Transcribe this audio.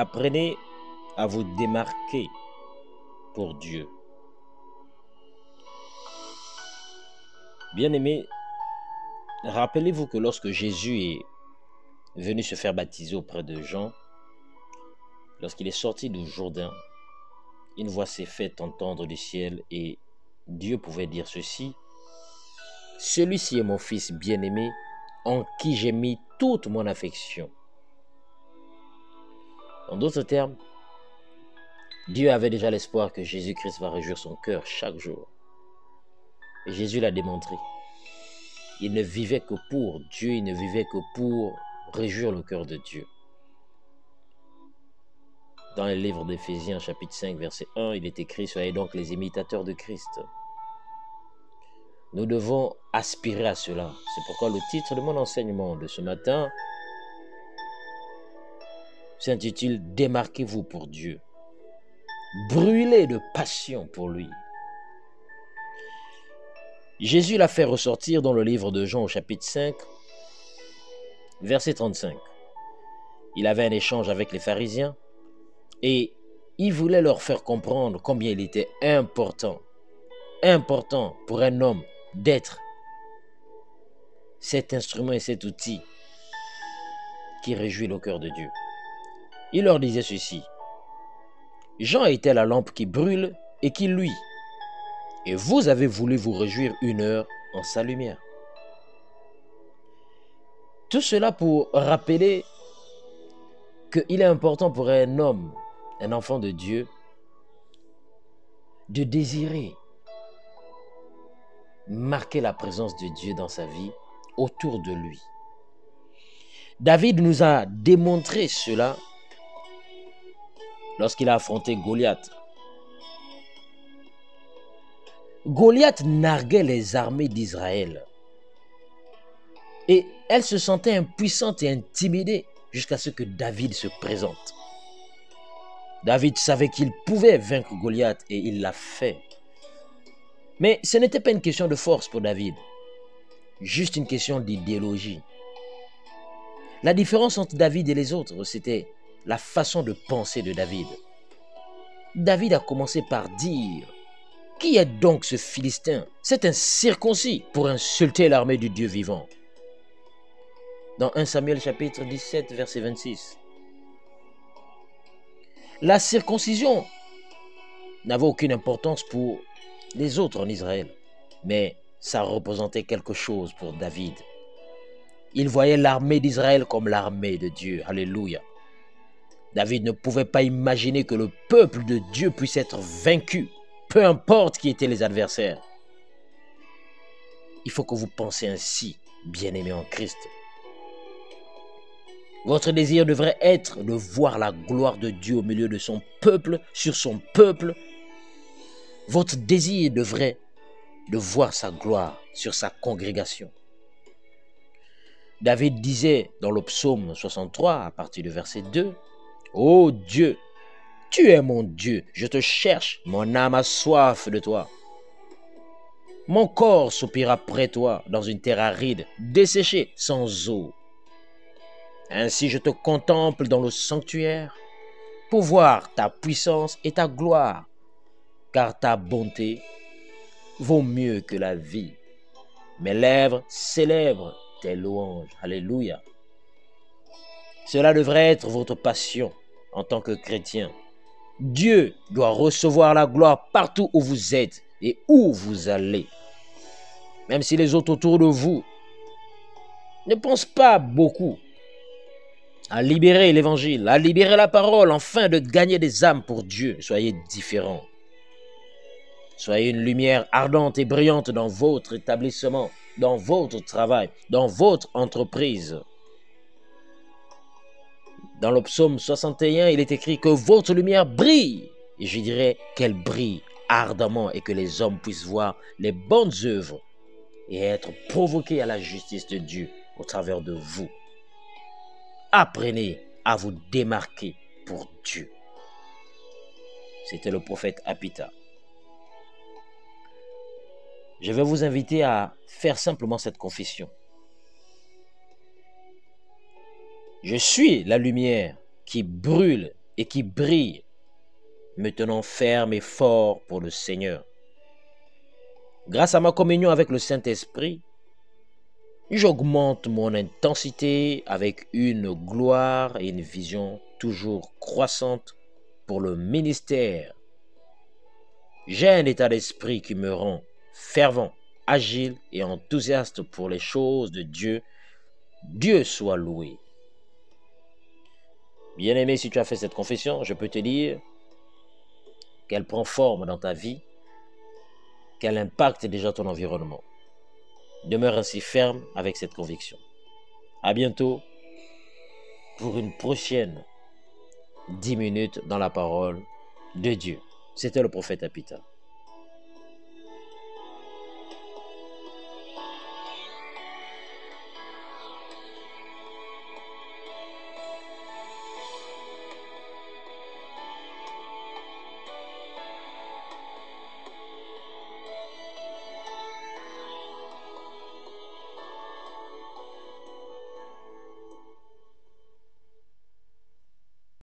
Apprenez à vous démarquer pour Dieu. Bien-aimés, rappelez-vous que lorsque Jésus est venu se faire baptiser auprès de Jean, lorsqu'il est sorti du Jourdain, une voix s'est faite entendre du ciel et Dieu pouvait dire ceci: celui-ci est mon fils bien-aimé en qui j'ai mis toute mon affection. En d'autres termes, Dieu avait déjà l'espoir que Jésus-Christ va réjouir son cœur chaque jour. Et Jésus l'a démontré. Il ne vivait que pour Dieu, il ne vivait que pour réjouir le cœur de Dieu. Dans le livre d'Éphésiens, chapitre 5, verset 1, il est écrit: soyez donc les imitateurs de Christ. Nous devons aspirer à cela. C'est pourquoi le titre de mon enseignement de ce matin s'intitule « Démarquez-vous pour Dieu ». Brûlez de passion pour lui. Jésus l'a fait ressortir dans le livre de Jean au chapitre 5, verset 35. Il avait un échange avec les pharisiens et il voulait leur faire comprendre combien il était important pour un homme d'être cet instrument et cet outil qui réjouit le cœur de Dieu. Il leur disait ceci: Jean était la lampe qui brûle et qui luit, et vous avez voulu vous réjouir une heure en sa lumière. Tout cela pour rappeler qu'il est important pour un homme, un enfant de Dieu, de désirer marquer la présence de Dieu dans sa vie, autour de lui. David nous a démontré cela lorsqu'il a affronté Goliath. Goliath narguait les armées d'Israël et elles se sentaient impuissantes et intimidées jusqu'à ce que David se présente. David savait qu'il pouvait vaincre Goliath et il l'a fait. Mais ce n'était pas une question de force pour David, juste une question d'idéologie. La différence entre David et les autres, c'était la façon de penser de David. David a commencé par dire: qui est donc ce Philistin, cet incirconcis, pour insulter l'armée du Dieu vivant? Dans 1 Samuel chapitre 17, verset 26. La circoncision n'avait aucune importance pour les autres en Israël, mais ça représentait quelque chose pour David. Il voyait l'armée d'Israël comme l'armée de Dieu. Alléluia. David ne pouvait pas imaginer que le peuple de Dieu puisse être vaincu, peu importe qui étaient les adversaires. Il faut que vous pensiez ainsi, bien-aimés en Christ. Votre désir devrait être de voir la gloire de Dieu au milieu de son peuple, sur son peuple. Votre désir devrait de voir sa gloire sur sa congrégation. David disait dans le psaume 63, à partir du verset 2, « Ô Dieu, tu es mon Dieu, je te cherche, mon âme a soif de toi. Mon corps soupire après toi dans une terre aride, desséchée, sans eau. Ainsi je te contemple dans le sanctuaire pour voir ta puissance et ta gloire, car ta bonté vaut mieux que la vie. Mes lèvres célèbrent tes louanges. » Alléluia. Cela devrait être votre passion en tant que chrétien. Dieu doit recevoir la gloire partout où vous êtes et où vous allez. Même si les autres autour de vous ne pensent pas beaucoup à libérer l'évangile, à libérer la parole, afin de gagner des âmes pour Dieu, soyez différents. Soyez une lumière ardente et brillante dans votre établissement, dans votre travail, dans votre entreprise. Dans le psaume 61, il est écrit que votre lumière brille. Et je dirais qu'elle brille ardemment et que les hommes puissent voir les bonnes œuvres et être provoqués à la justice de Dieu au travers de vous. Apprenez à vous démarquer pour Dieu. C'était le prophète Apita. Je vais vous inviter à faire simplement cette confession. Je suis la lumière qui brûle et qui brille, me tenant ferme et fort pour le Seigneur. Grâce à ma communion avec le Saint-Esprit, j'augmente mon intensité avec une gloire et une vision toujours croissante pour le ministère. J'ai un état d'esprit qui me rend fervent, agile et enthousiaste pour les choses de Dieu. Dieu soit loué. Bien-aimé, si tu as fait cette confession, je peux te dire qu'elle prend forme dans ta vie, qu'elle impacte déjà ton environnement. Demeure ainsi ferme avec cette conviction. À bientôt pour une prochaine 10 minutes dans la parole de Dieu. C'était le prophète Apita.